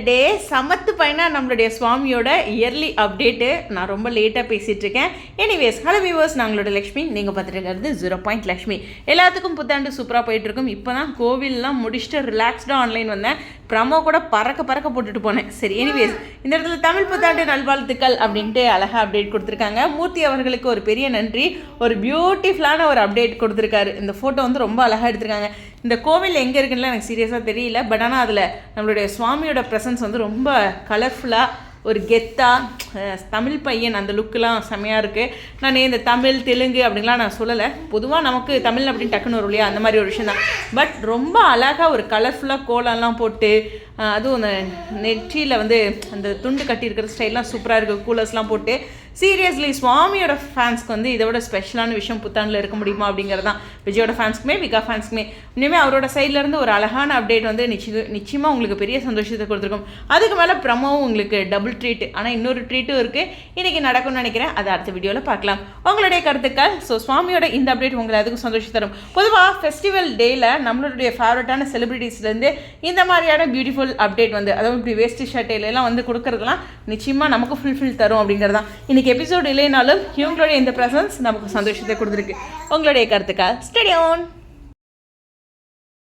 டே சமத்து பையனா நம்மளுடைய சுவாமியோட இயர்லி அப்டேட்டு. நான் ரொம்ப லேட்டாக பேசிகிட்டு இருக்கேன். எனிவேஸ், ஹலோ வியூவர்ஸ், நாங்களோட லக்ஷ்மி, நீங்கள் பார்த்துட்டு இருக்கிறது 0 லக்ஷ்மி. எல்லாத்துக்கும் புத்தாண்டு சூப்பராக போயிட்டுருக்கும். இப்போ தான் கோவில்லாம் முடிச்சுட்டு ரிலாக்ஸ்டாக ஆன்லைன் வந்தேன். ப்ரமோ கூட பறக்க போட்டுட்டு போனேன். சரி, எனிவேஸ், இந்த இடத்துல தமிழ் புத்தாண்டு நல்வாழ்த்துக்கள் அப்படின்ட்டு அழகாக அப்டேட் கொடுத்துருக்காங்க. மூர்த்தி அவர்களுக்கு ஒரு பெரிய நன்றி. ஒரு பியூட்டிஃபுல்லான ஒரு அப்டேட் கொடுத்துருக்காரு. இந்த ஃபோட்டோ வந்து ரொம்ப அழகாக எடுத்திருக்காங்க. இந்த கோவில் எங்கே இருக்குன்னு எனக்கு சீரியஸாக தெரியல. பட் ஆனால் அதில் நம்மளுடைய சுவாமியோட ப்ரெசன்ஸ் வந்து ரொம்ப கலர்ஃபுல்லாக, ஒரு கெத்தாக, தமிழ் பையன் அந்த லுக்கெலாம் செம்மையாக இருக்குது. நான் இந்த தமிழ் தெலுங்கு அப்படின்லாம் நான் சொல்லலை. பொதுவாக நமக்கு தமிழ் அப்படின்னு டக்குன்னு வரும் இல்லையா, அந்த மாதிரி ஒரு விஷயம் தான். பட் ரொம்ப அழகாக ஒரு கலர்ஃபுல்லாக கோலம்லாம் போட்டு, அதுவும் அந்த நெற்றியில் வந்து அந்த துண்டு கட்டியிருக்கிற ஸ்டைல்லாம் சூப்பராக இருக்குது. கூலர்ஸ்லாம் போட்டு சீரியஸ்லி சுவாமியோட ஃபேன்ஸ்க்கு வந்து இதை விட ஸ்பெஷலான விஷயம் புத்தாண்டில் இருக்க முடியுமா அப்படிங்கிறது தான். விஜயோட ஃபேன்ஸ்க்குமே, விகா ஃபேன்ஸ்க்குமே இனிமேல் அவரோட சைட்லேருந்து ஒரு அழகான அப்டேட் வந்து நிச்சயமாக உங்களுக்கு பெரிய சந்தோஷத்தை கொடுத்துருக்கும். அதுக்கு மேலே ப்ரமோவும் உங்களுக்கு டபுள் ட்ரீட். ஆனால் இன்னொரு ட்ரீட்டும் இருக்குது, இன்றைக்கி நடக்கும்னு நினைக்கிறேன். அதை அடுத்த வீடியோவில் பார்க்கலாம். உங்களுடைய கருத்துக்கள். ஸோ சுவாமியோட இந்த அப்டேட் உங்களை அதுக்கும் சந்தோஷம் தரும். பொதுவாக ஃபெஸ்டிவல் டேயில் நம்மளுடைய ஃபேவரட்டான செலிபிரிட்டிஸ்லேருந்து இந்த மாதிரியான பியூட்டிஃபுல் அப்டேட் வந்து, அதாவது இப்படி வேஸ்ட் ஷர்ட்லாம் வந்து கொடுக்குறதுலாம் நிச்சயமாக நமக்கு ஃபுல்ஃபில் தரும் அப்படிங்கிறது தான். இன்றைக்கி எபிசோடு இல்லைனாலும் இவங்களுடைய இந்த ப்ரெசன்ஸ் நமக்கு சந்தோஷத்தை கொடுத்துருக்கு. உங்களுடைய கருத்துக்கள். Stay on.